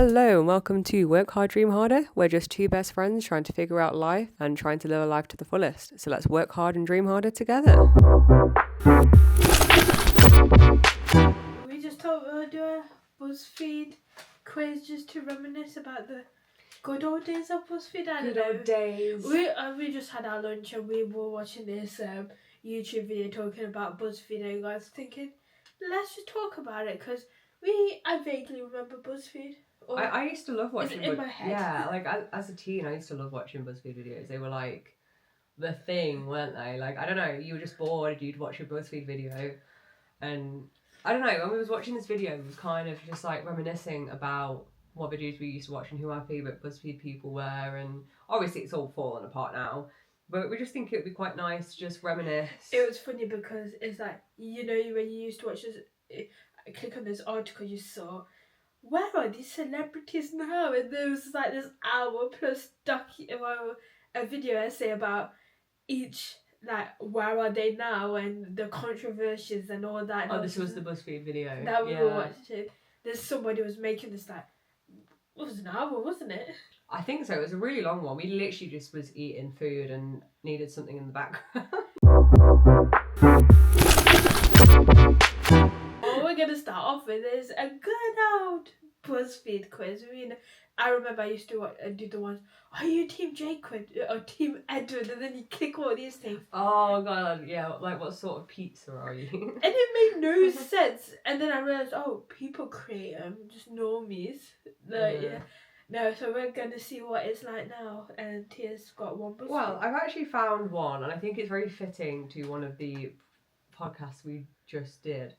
Hello and welcome to Work Hard, Dream Harder. We're just two best friends trying to figure out life and trying to live a life to the fullest. So let's work hard and dream harder together. We just thought we would do a Buzzfeed quiz just to reminisce about the good old days of Buzzfeed. Good old days. We just had our lunch and we were watching this YouTube video talking about Buzzfeed, and I was thinking, let's just talk about it because I vaguely remember Buzzfeed. I used to love watching in my head. Yeah, like as a teen, I used to love watching BuzzFeed videos. They were like the thing, weren't they? Like, I don't know, you were just bored, you'd watch a BuzzFeed video, and I don't know, when we was watching this video, it was kind of just like reminiscing about what videos we used to watch and who our favourite BuzzFeed people were, and obviously it's all fallen apart now, but we just think it would be quite nice to just reminisce. It was funny because it's like, you know, when you used to watch this, click on this article, you saw, where are these celebrities now? And there was like this hour plus a video essay about each, like, where are they now and the controversies and all that. Oh, this was the BuzzFeed video. That we were watching. There's somebody was making this, like, it was an hour, wasn't it? I think so. It was a really long one. We literally just was eating food and needed something in the background. What we're going to start off with is a good old BuzzFeed quiz. I mean, I remember I used to do the ones, are you Team Jacob or Team Edward? And then you click all these things. Oh, God, yeah. Like, what sort of pizza are you? And it made no sense. And then I realised, oh, people create them, just normies. Yeah. No, so we're going to see what it's like now. And Tia's got one BuzzFeed. Well, I've actually found one, and I think it's very fitting to one of the podcasts we just did,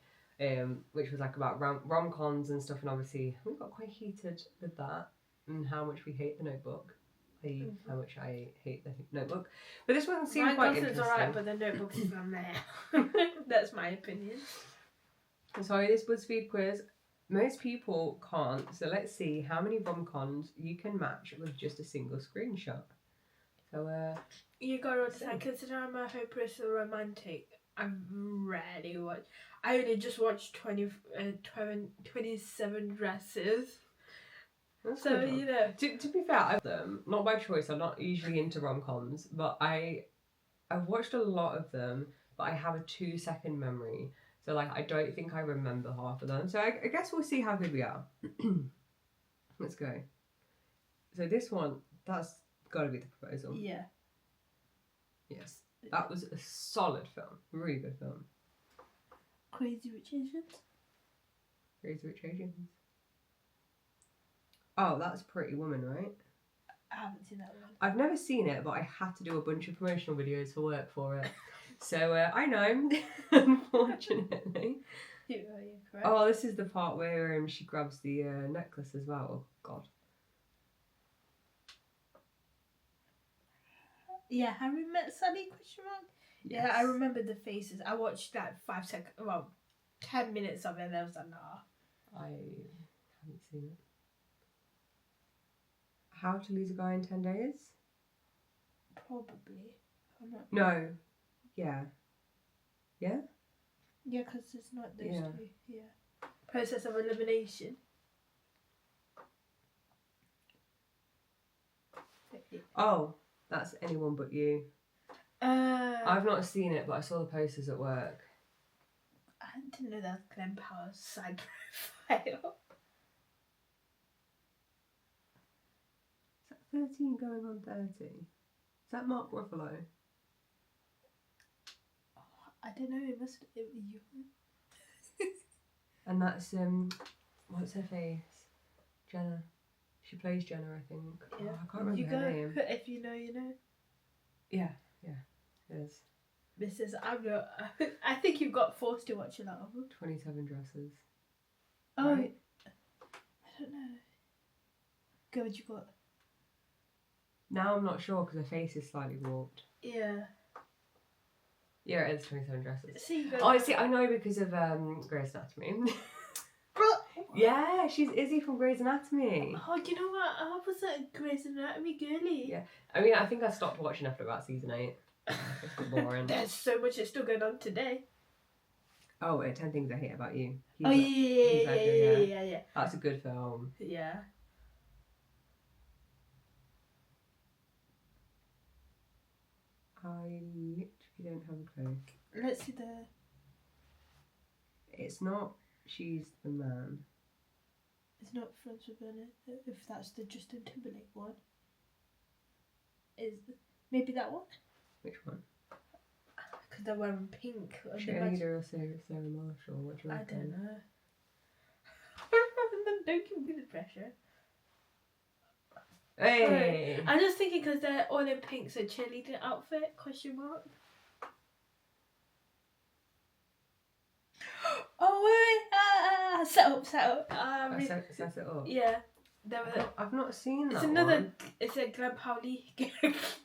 which was like about rom-coms and stuff, and obviously we got quite heated with that and how much we hate The Notebook. How much I hate The Notebook. But this one seemed quite interesting. Ryan alright, but The Notebook is not there. That's my opinion. So this BuzzFeed quiz, most people can't, so let's see how many rom-coms you can match with just a single screenshot. So you gotta understand, consider I'm a hopeless romantic. I've rarely watched. I only just watched 27 Dresses. that's So, good. you know. To be fair, I've them, not by choice, I'm not usually into rom-coms, but I've watched a lot of them, but I have a 2-second memory. So, like, I don't think I remember half of them. So, I guess we'll see how good we are. Let's go. So, this one, that's got to be the proposal. Yeah. Yes. That was a solid film. Really good film. Crazy Rich Asians? Crazy Rich Asians. Oh, that's Pretty Woman, right? I haven't seen that one. I've never seen it, but I had to do a bunch of promotional videos for work for it. So I know, unfortunately. Yeah, correct. Oh, this is the part where she grabs the necklace as well. Oh, God. Yeah, Harry Met Sally, question mark? Yes. Yeah, I remember the faces. I watched that 5 seconds, well, 10 minutes of it, and I was like, nah. I haven't seen it. How to Lose a Guy in 10 Days? Probably. I'm not. No. Yeah. Yeah? Yeah, because it's not those Yeah. two. Yeah. Process of Elimination. Oh, that's Anyone But You. I've not seen it, but I saw the posters at work. I didn't know that was Glenn Powell's side profile. Is that 13 going on 30? Is that Mark Ruffalo? I don't know, it must be you. And that's what's her face? Jenna. She plays Jenna, I think. Yeah. Oh, I can't remember her name. If you know, you know. Yeah, it is. I think you got forced to watch a lot of them. 27 Dresses. Oh, right? I don't know. Go, what you got? Now I'm not sure because her face is slightly warped. Yeah. Yeah, it is 27 Dresses. See, Oh, see, I know because of Grey's Anatomy. Yeah, she's Izzy from Grey's Anatomy. Oh, you know what? I was a Grey's Anatomy girly. Yeah. I mean, I think I stopped watching after about season 8. It's a bit boring. There's so much that's still going on today. Oh, 10 Things I Hate About You. Yeah. That's a good film. Yeah. I literally don't have a clue. Let's see the. It's not She's the Man. It's not Friends with Benefit. If that's the Justin Timberlake one. Is maybe that one? Which one? Because they're wearing pink. Cheerleader or Sarah Marshall? What do you I reckon? don't know. Don't give me the pressure. Hey! I'm just thinking because they're all in pink, so cheerleading outfit, question mark. Oh, wait, set up. Set it up. Yeah. There were, I've not seen that it's another, one. it's a Glenn Powley.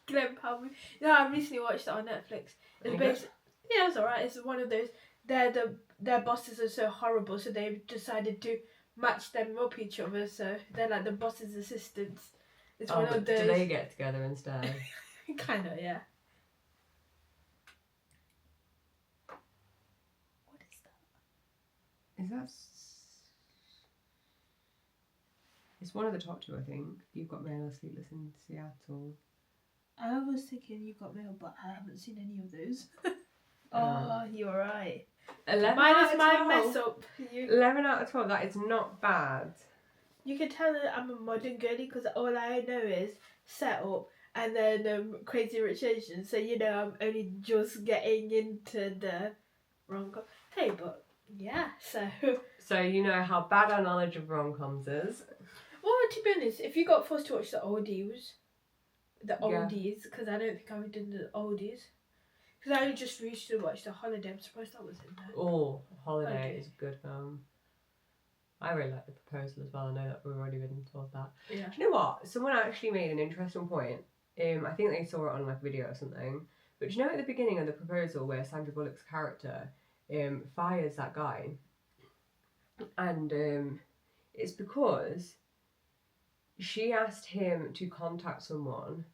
Glenn Powley. No, I recently watched it on Netflix. It's based, yeah, it's alright. It's one of those, their bosses are so horrible, so they've decided to match them up each other, so they're like the boss's assistants. It's one of those. Do they get together instead? Kind of, yeah. What is that? Is that... It's one of the top two, I think. You've Got Mail or Sleepless in Seattle. I was thinking You Got Mail, but I haven't seen any of those. Oh, you're right. 11 Minus out of my 12. mess up. 11 out of 12, that is not bad. You can tell that I'm a modern girly because all I know is Set Up and then Crazy Rich Asians. So, you know, I'm only just getting into the rom-com. Hey, but yeah, so... So you know how bad our knowledge of rom-coms is. Well, to be honest, if you got forced to watch the oldies, Yeah. because I don't think I've done the oldies. Because I only just reached to watch The Holiday. I'm surprised that was in there. Oh, Holiday Okay. is a good film. I really like The Proposal as well. I know that we've already been told that. Yeah. Do you know what? Someone actually made an interesting point. I think they saw it on like video or something. But do you know at the beginning of The Proposal where Sandra Bullock's character fires that guy? And it's because she asked him to contact someone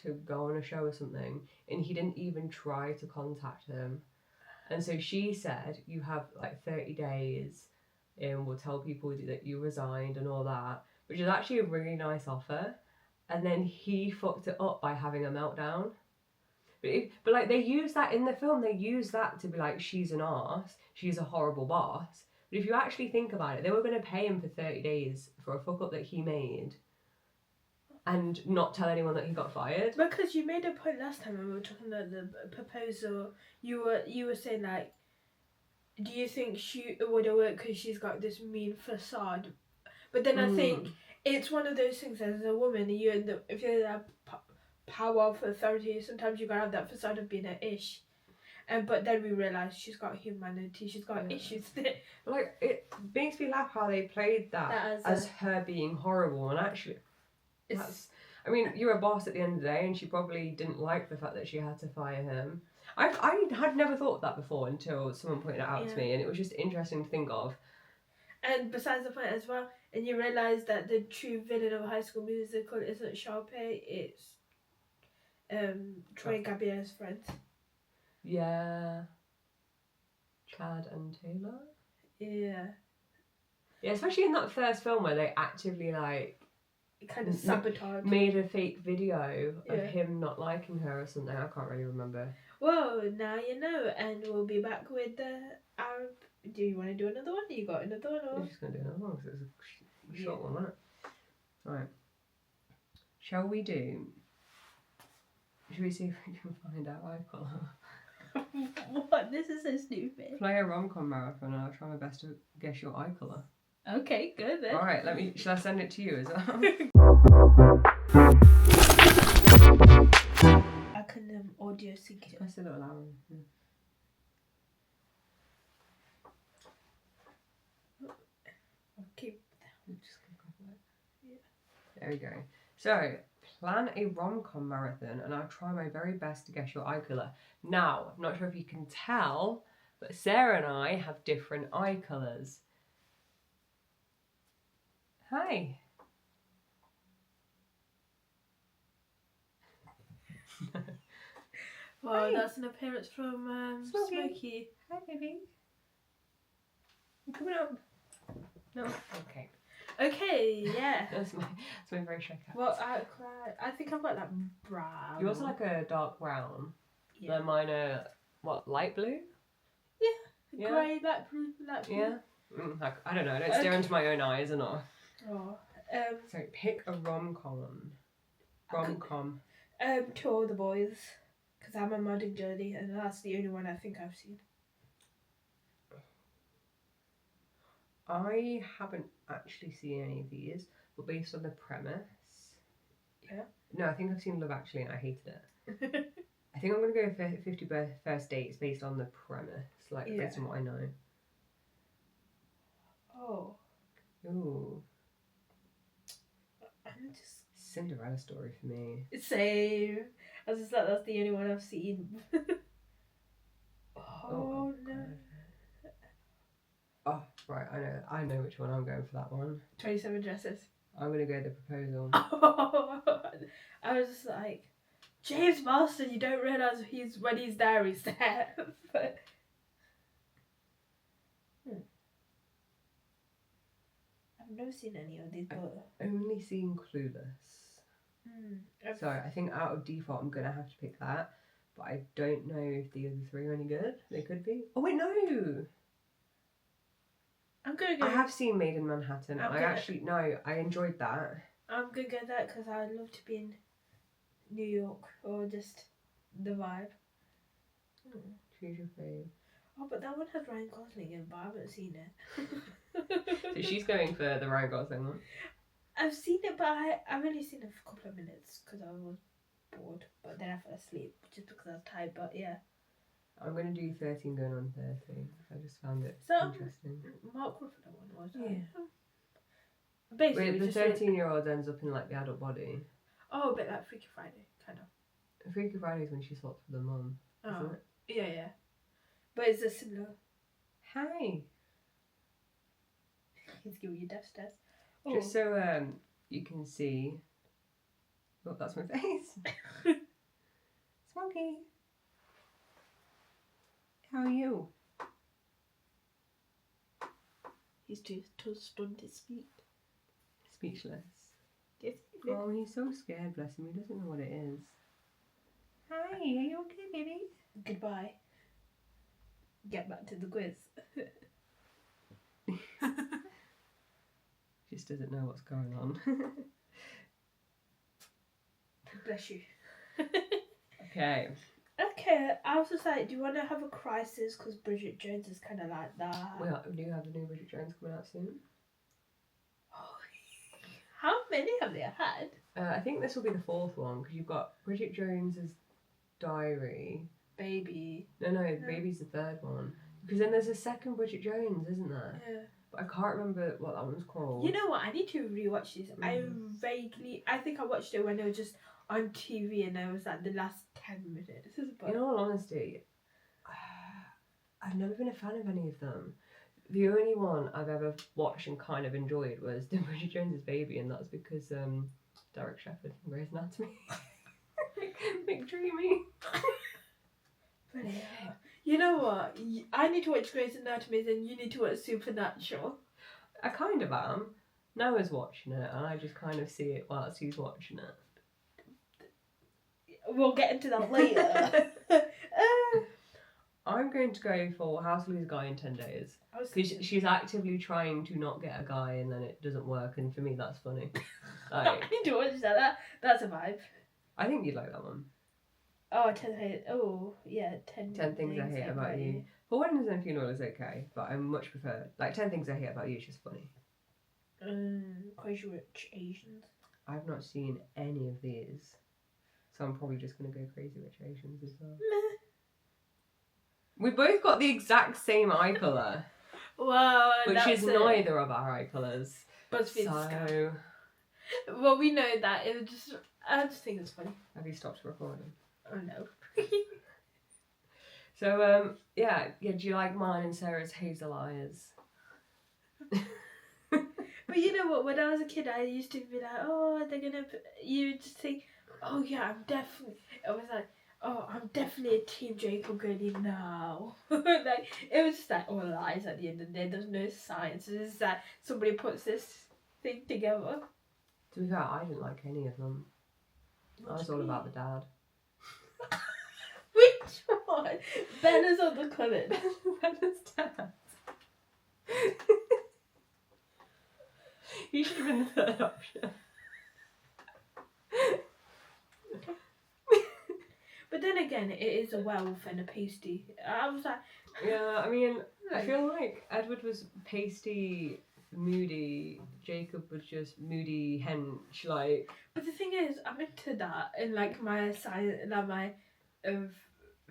to go on a show or something, and he didn't even try to contact them. And so she said, you have like 30 days and we'll tell people that you resigned and all that, which is actually a really nice offer. And then he fucked it up by having a meltdown. But like they use that in the film, they use that to be like, she's an arse, she's a horrible boss. But if you actually think about it, they were going to pay him for 30 days for a fuck up that he made and not tell anyone that he got fired. Because you made a point last time when we were talking about the proposal. You were saying like, do you think she would have worked because she's got this mean facade? But then I think it's one of those things as a woman, you end up, if you're that power of authority, sometimes you gotta have that facade of being an ish. But then we realised she's got humanity, she's got issues. Like, it makes me laugh how they played that as her being horrible, and actually, I mean, you're a boss at the end of the day, and she probably didn't like the fact that she had to fire him. I had never thought of that before until someone pointed it out to me, and it was just interesting to think of. And besides the point as well, and you realise that the true villain of a High School Musical isn't Sharpay, it's Troy and Gabrielle's friends. Yeah. Chad and Taylor? Yeah. Yeah, especially in that first film where they actively, like... kind of sabotage. Made a fake video of him not liking her or something. I can't really remember. Well, now you know, and we'll be back with the Arab. Do you want to do another one? You got another one? Or? I'm just going to do another one because it's a short one, wasn't it? Right. Shall we do... Should we see if we can find out eye colour? What? This is so stupid. Play a rom-com marathon and I'll try my best to guess your eye colour. Okay, good then. Alright, shall I send it to you as well? I can audio sync it. That's a little arrow. Yeah. Okay. There we go. So, plan a rom-com marathon and I'll try my very best to guess your eye colour. Now, I'm not sure if you can tell, but Sarah and I have different eye colours. Hi. Well, that's an appearance from Smokey. Hi, baby. You coming up? No? Okay. Okay, yeah. That's my very shy cat. Well, I think I've got like brown. You also like a dark brown. Yeah. Mine are what, light blue? Yeah. Grey, light blue, light blue. Yeah. I don't know. I don't stare into my own eyes or not. Oh. So pick a rom-com. Rom-com. To All the Boys, because I'm a modern girly, and that's the only one I think I've seen. I haven't actually seen any of these, but based on the premise. Yeah. No, I think I've seen Love Actually and I hated it. I think I'm gonna go for 50 First Dates based on the premise, like based on what I know. Oh. Ooh. I'm just Cinderella Story for me. same. I was just like, that's the only one I've seen. Oh no. God. Oh, right, I know which one I'm going for that one. 27 Dresses. I'm gonna go The Proposal. I was just like, James Marston, you don't realise when he's there, he's there. But I've never seen any of these, but Only seen Clueless. So I think out of default I'm gonna have to pick that. But I don't know if the other three are any good. They could be. Oh wait, no! I'm gonna go. I have seen Made in Manhattan. I enjoyed that. I'm gonna go that because I'd love to be in New York or just the vibe. Choose your fave. Oh, but that one has Ryan Gosling in, but I haven't seen it. So she's going for the Ryan Gosling one. I've seen it, but I've only seen it for a couple of minutes because I was bored. But then I fell asleep just because I was tired. But yeah. I'm going to do 13 going on 30. I just found it So, interesting. Mark Ruffalo one was Yeah. Basically, Wait, the 13-year-old ends up in like the adult body. Oh, a bit like Freaky Friday, kind of. Freaky Friday is when she swaps with the mum, isn't it? Yeah. But it's a similar. Hi. He's giving you death stares. Just so you can see. Oh, that's my face. Smoky. How are you? He's too stunned to speak. Speechless. Yes. Oh, he's so scared, bless him. He doesn't know what it is. Hi, are you okay, baby? Goodbye. Get back to the quiz. Just doesn't know what's going on. Bless you. Okay. Okay, I was just like, do you want to have a crisis? Because Bridget Jones is kind of like that. Well, do you have a new Bridget Jones coming out soon? How many have they had? I think this will be the fourth one because you've got Bridget Jones's Diary. Baby. No, Baby's the third one. Because then there's a second Bridget Jones, isn't there? Yeah. But I can't remember what that one's called. You know what? I need to rewatch this. I think I watched it when it was just on TV and it was like the last 10 minutes. But in all honesty, I've never been a fan of any of them. The only one I've ever watched and kind of enjoyed was the Bridget Jones's Baby, and that's because Derek Shepherd from Grey's Anatomy. McDreamy. yeah. You know what? I need to watch Grey's Anatomy and you need to watch Supernatural. I kind of am. Noah's watching it and I just kind of see it whilst he's watching it. We'll get into that later. I'm going to go for How to Lose a Guy in 10 Days. Because she's actively trying to not get a guy and then it doesn't work, and for me that's funny. I need to watch that. That's a vibe. I think you'd like that one. Oh, 10 things I hate about you. For Weddings and Funeral is okay, but I much prefer, like, 10 Things I Hate About You is just funny. Crazy Rich Asians. I've not seen any of these, so I'm probably just going to go Crazy Rich Asians as well. Meh. We both got the exact same eye colour. Well, which is neither of our eye colours. Buzzfeed so... Well, we know that. It was just... I just think it's funny. Have you stopped recording? Oh, no. So, yeah, do you like mine and Sarah's hazel eyes? But you know what? When I was a kid, I used to be like, oh, they're gonna... You just think, oh, yeah, I'm definitely... I was like, oh, I'm definitely a Team Jacob girly now. Like, it was just like all lies at the end of the day. There's no science. It's just that somebody puts this thing together. To be fair, I didn't like any of them. I was all about the dad. Which one? Bella's on the comment. Bella's dad. He should have been the third option. But then again, it is a werewolf and a pasty. I was like, Yeah, I mean, I feel like Edward was pasty, moody. Jacob was just moody, hench. Like, but the thing is, I'm into that in like my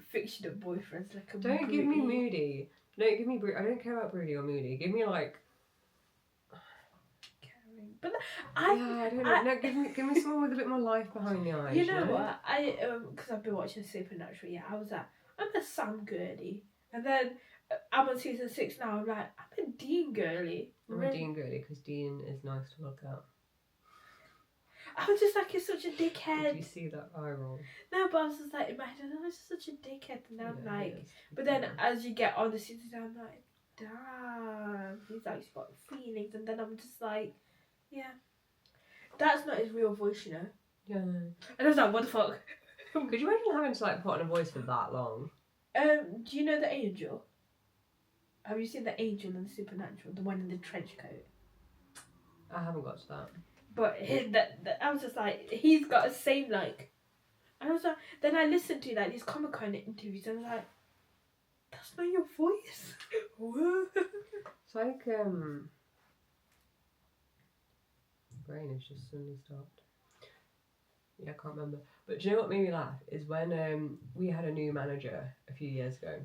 fictional boyfriends. Like a don't give me broody. moody. Don't give me I don't care about broody or moody. Give me like. Caring. But I don't know. No, give me someone with a bit more life behind the eyes. You know what? Because I've been watching Supernatural. Yeah, I was like, I'm a Sam girly, and then I'm on season 6 now. I'm like, I'm a Dean girly. I'm a Dean girly because Dean is nice to look at. I was just like, he's such a dickhead. Did you see that viral? No, but I was just like, imagine I was just such a dickhead, and I'm Yeah, like, but then as you get on the season, I'm like, damn, he's actually got feelings, and then I'm just like, yeah, that's not his real voice, you know. Yeah. And I was like, what the fuck? Could you imagine having to like put on a voice for that long? Do you know the angel? Have you seen the angel in Supernatural, the one in the trench coat? I haven't got to that. But I was just like, he's got a same like, and I was like, then I listened to like these Comic-Con interviews, and I was like, that's not your voice. It's like brain has just suddenly stopped. Yeah, I can't remember. But do you know what made me laugh is when we had a new manager a few years ago.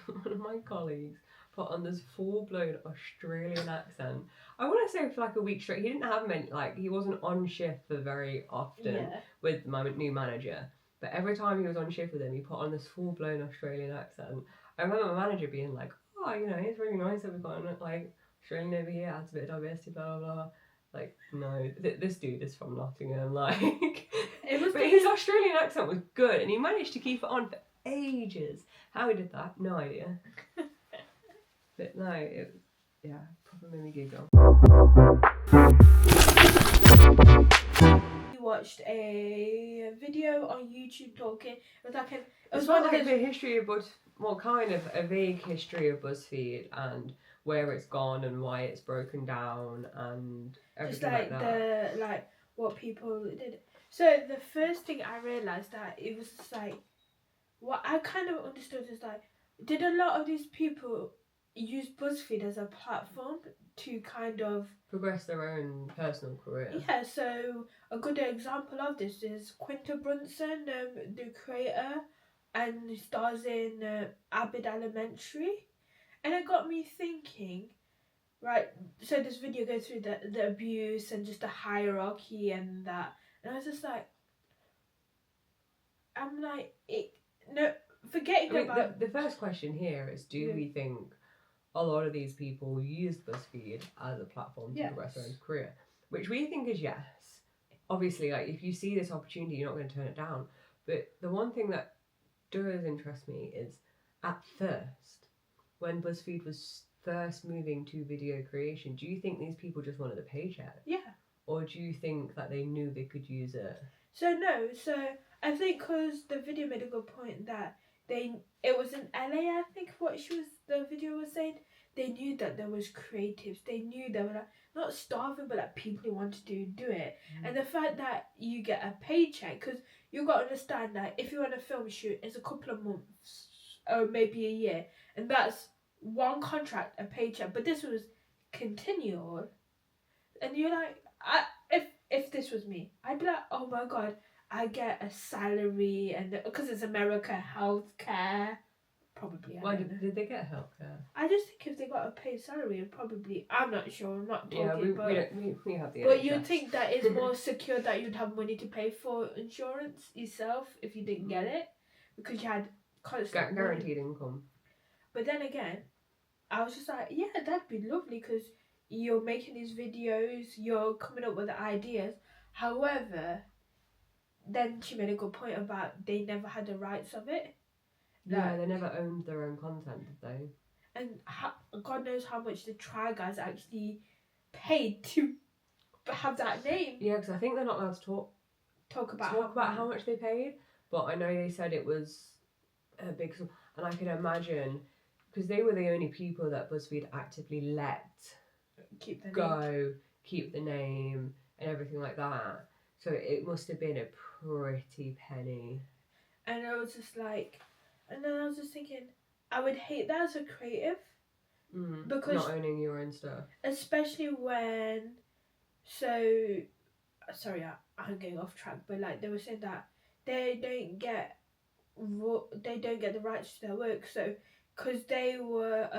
One of my colleagues put on this full-blown Australian accent. I want to say for like a week straight. He didn't have many, like he wasn't on shift for very often with my new manager. But every time he was on shift with him, he put on this full-blown Australian accent. I remember my manager being like, "Oh, you know, it's really nice that we've got like Australian over here, adds a bit of diversity, blah blah blah." Like, no, this dude is from Nottingham. Like, but his Australian accent was good, and he managed to keep it on for ages. How he did that, no idea. But no, it probably made me giggle. We watched a video on YouTube talking. It was like the history of kind of a vague history of BuzzFeed and where it's gone and why it's broken down and everything just like that. the what people did. So the first thing I realized that it was just like, what I kind of understood is like, did a lot of these people use BuzzFeed as a platform to kind of progress their own personal career? Yeah, so a good example of this is Quinta Brunson, the creator, and stars in Abbott Elementary. And it got me thinking, right, so this video goes through the abuse and just the hierarchy and that. And I was just like, forgetting about... The first question here is, do we think a lot of these people use BuzzFeed as a platform to progress their own career? Which we think is yes. Obviously, like, if you see this opportunity, you're not going to turn it down. But the one thing that does interest me is, at first, when BuzzFeed was first moving to video creation, do you think these people just wanted a paycheck? Yeah. Or do you think that they knew they could use it? So I think because the video made a good point that it was in LA, I think the video was saying, they knew that there was creatives, they knew they were like, not starving, but like people who wanted to do it. And the fact that you get a paycheck, because you've got to understand that if you're on a film shoot, it's a couple of months or maybe a year, and that's one contract, a paycheck, but this was continual. And you're like, if this was me, I'd be like, oh my god, I get a salary, and because it's America, healthcare, probably. Why did they get healthcare? I just think if they got a paid salary, probably. I'm not sure. I'm not talking. Yeah, we have the. But NHS. you'd think that it's more secure that you'd have money to pay for insurance yourself if you didn't get it, because you had constant guaranteed income. But then again, I was just like, yeah, that'd be lovely because you're making these videos, you're coming up with the ideas. However, then she made a good point about they never had the rights of it. Yeah, they never owned their own content, did they? And God knows how much the Try Guys actually paid to have that name. Yeah, because I think they're not allowed to Talk about how much they paid, but I know they said it was a big sum, and I can imagine because they were the only people that BuzzFeed actively let keep the go, keep the name, and everything like that. So it must have been a pretty penny. And I was just like, and then I was just thinking, I would hate that as a creative. Because not owning your own stuff. Especially when, sorry, I'm getting off track, but like they were saying that they don't get the rights to their work, so because a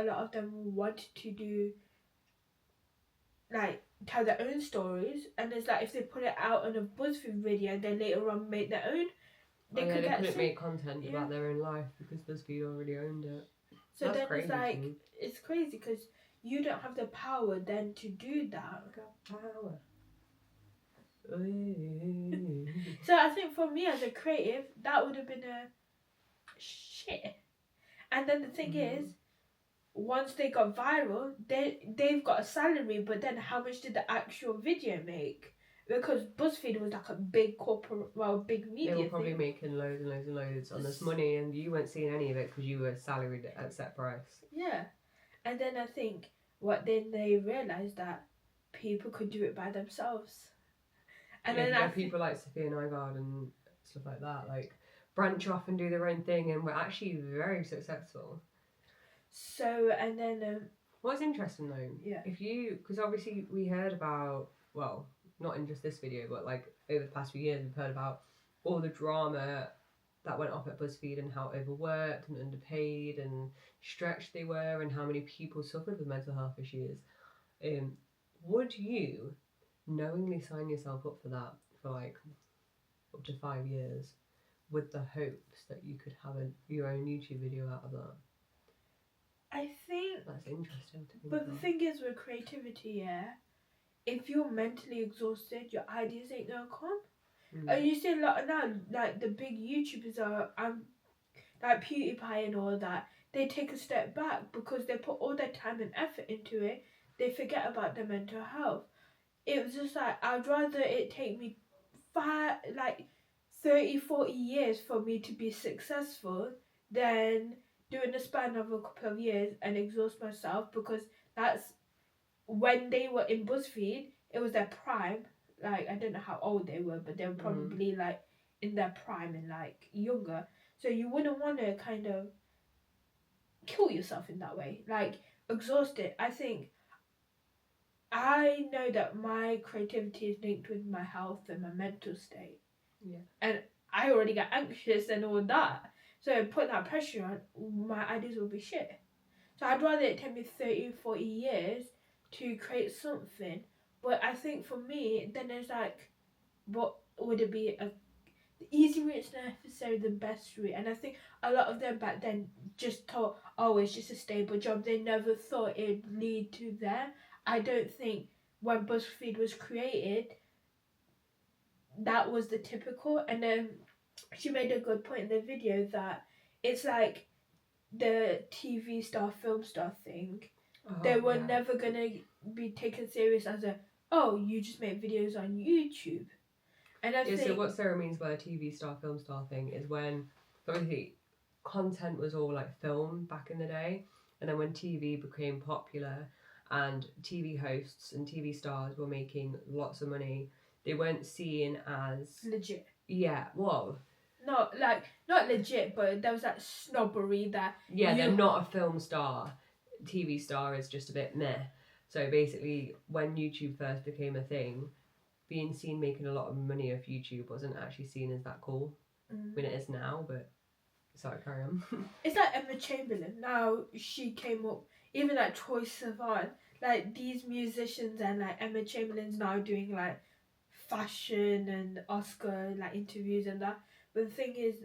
lot of them wanted to do like tell their own stories, and it's like if they put it out on a BuzzFeed video and then later on make their own, they couldn't make content about their own life because BuzzFeed already owned it. So that's then crazy, it's like it's crazy because you don't have the power then to do that. I got power. So I think for me as a creative, that would have been a shit. And then the thing is, once they got viral, they've got a salary, but then how much did the actual video make? Because BuzzFeed was like a big corporate, big media. They were probably making loads and loads and loads on this money, and you weren't seeing any of it because you were salaried at set price. Yeah, and then I think they realised that people could do it by themselves. And then people like Sophia Nygaard and stuff like that, like branch off and do their own thing, and we're actually very successful. So, and then what's interesting though, because obviously we heard about, well, not in just this video, but like over the past few years we've heard about all the drama that went off at BuzzFeed and how overworked and underpaid and stretched they were and how many people suffered with mental health issues. Would you knowingly sign yourself up for that for like up to 5 years with the hopes that you could have your own YouTube video out of that? I think that's interesting to me. But the thing is with creativity, if you're mentally exhausted, your ideas ain't gonna come. And you see a lot now, like the big YouTubers are, like PewDiePie and all that, they take a step back because they put all their time and effort into it. They forget about their mental health. It was just like, I'd rather it take me 30, 40 years for me to be successful than do in the span of a couple of years and exhaust myself, because that's when they were in BuzzFeed, it was their prime. Like, I don't know how old they were, but they were probably like in their prime and like younger. So you wouldn't want to kind of kill yourself in that way, like exhaust it. I know that my creativity is linked with my health and my mental state. Yeah. And I already get anxious and all that. So put that pressure on, my ideas will be shit. So I'd rather it take me 30, 40 years to create something. But I think for me, then it's like, what would it be? The easy route is necessarily the best route. And I think a lot of them back then just thought, oh, it's just a stable job. They never thought it would lead to there. I don't think when BuzzFeed was created, that was the typical. And then she made a good point in the video that it's like the TV star, film star thing. They were never going to be taken serious as you just make videos on YouTube. And I think... So what Sarah means by a TV star, film star thing is when, obviously, content was all like film back in the day. And then when TV became popular and TV hosts and TV stars were making lots of money, they weren't seen as... legit. Yeah, well... Not legit, but there was that snobbery that... Yeah, they're not a film star. TV star is just a bit meh. So basically, when YouTube first became a thing, being seen making a lot of money off YouTube wasn't actually seen as that cool. I mean, it is now, but... Sorry, carry on. It's like Emma Chamberlain. Now she came up, even like Troye Sivan, like these musicians, and like Emma Chamberlain's now doing like fashion and Oscar like interviews and that. But the thing is,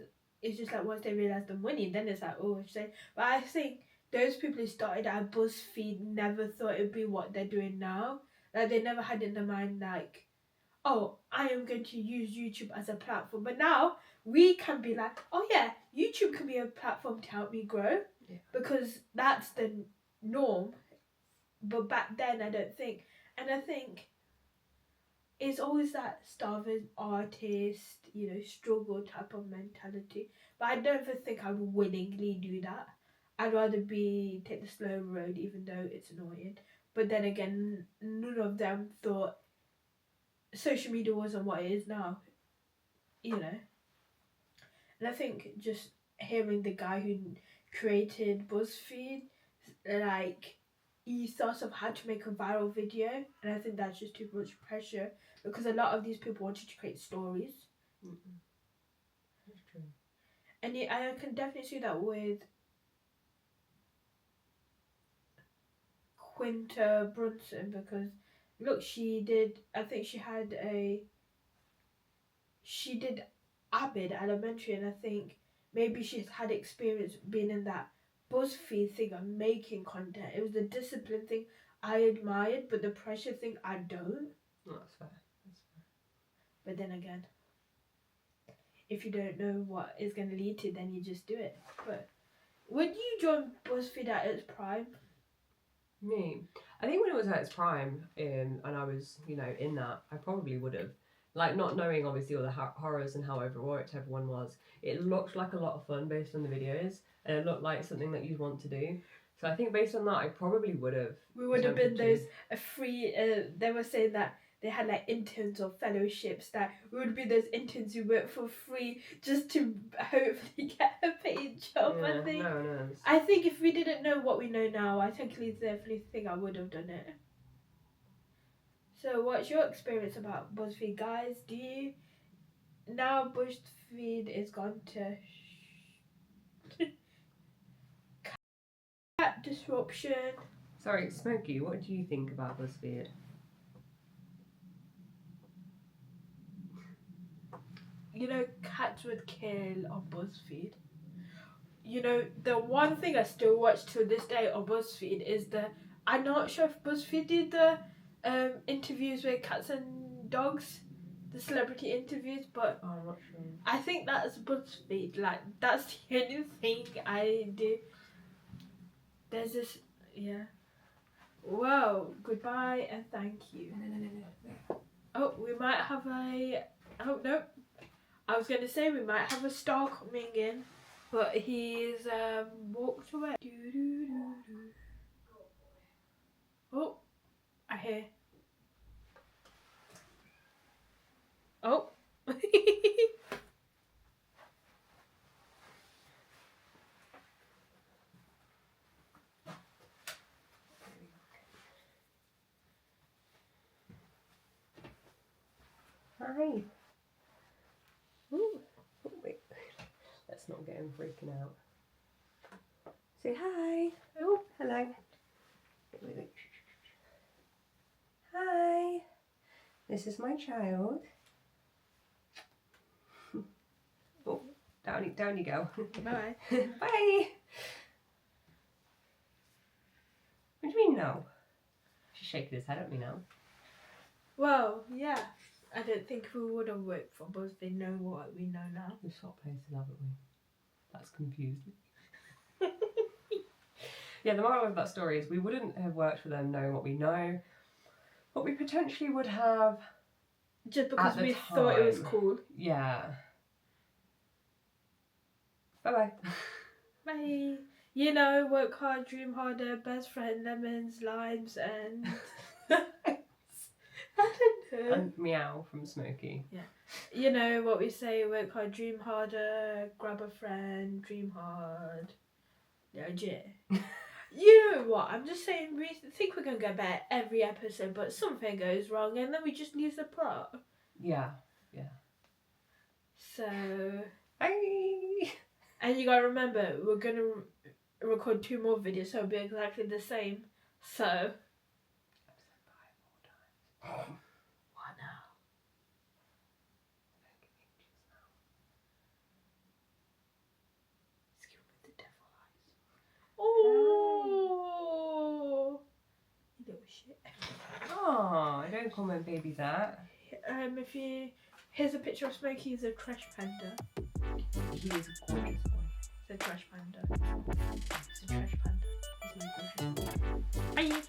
it's just like once they realise the money, then it's like, oh, shit. But I think those people who started at BuzzFeed never thought it'd be what they're doing now. Like they never had in their mind like, oh, I am going to use YouTube as a platform. But now we can be like, oh yeah, YouTube can be a platform to help me grow, because that's the norm But back then, I don't think. And I think it's always that starving artist, struggle type of mentality. But I don't even think I would willingly do that. I'd rather take the slow road, even though it's annoying. But then again, none of them thought social media wasn't what it is now, And I think just hearing the guy who created Buzzfeed, like, ethos of how to make a viral video, and I think that's just too much pressure because a lot of these people wanted to create stories. That's true. And I can definitely see that with Quinta Brunson, because look, she did Abbott Elementary, and I think maybe she's had experience being in that BuzzFeed thing and making content. It was the discipline thing I admired, but the pressure thing I don't. That's fair. But then again, if you don't know what it's going to lead to, then you just do it. But would you join BuzzFeed at its prime? Me? I think when it was at its prime, and I was, in that, I probably would have. Like, not knowing, obviously, all the horrors and how overwrought everyone was. It looked like a lot of fun based on the videos, and it looked like something that you'd want to do. So I think based on that, I probably would have. We would have been those free, they were saying that they had like interns or fellowships, that we would be those interns who work for free just to hopefully get a paid job. Yeah, I think. no one knows. I think if we didn't know what we know now, I definitely think I would have done it. So what's your experience about BuzzFeed, guys? Do you now BuzzFeed is gone to cat disruption? Sorry, Smokey, what do you think about BuzzFeed? Cats would kill on BuzzFeed. The one thing I still watch to this day on BuzzFeed is I'm not sure if BuzzFeed did the interviews with cats and dogs, the celebrity interviews, but Oh, I'm not sure. I think that's BuzzFeed. Like, that's the only thing I do. There's this, yeah. Whoa, goodbye and thank you. No. Oh, we might have oh, no. I was going to say we might have a star coming in, but he's walked away. Oh, I hear. Oh. Hi. Ooh. Oh, wait. Let's not get him freaking out. Say hi. Oh, hello. Wait. Hi. This is my child. Oh, down you go. Bye. Bye. What do you mean no? She's shaking his head at me now. Well, yeah. I don't think we would have worked for BuzzFeed knowing what we know now. We've swapped places, haven't we? That's confused me. Yeah, the moral of that story is we wouldn't have worked for them knowing what we know, but we potentially would have. Just because we thought it was cool. Yeah. Bye-bye. Bye. Work hard, dream harder, best friend, lemons, limes, and... I don't know. And meow from Smokey. Yeah. You know what we say, work hard, dream harder, grab a friend, dream hard. Legit. You know what? I'm just saying, we think we're going to get better every episode, but something goes wrong and then we just lose the plot. Yeah. So... Bye! And you gotta remember, we're gonna record 2 more videos, so it'll be exactly the same. So... I've said bye 4 times. What now? Skill with the devil eyes. Oh! You little shit. Oh, don't call my baby that. Here's a picture of Smokey. He's a trash panda. He is a gorgeous boy. He's a trash panda. He's a trash panda. He's a gorgeous boy. Bye.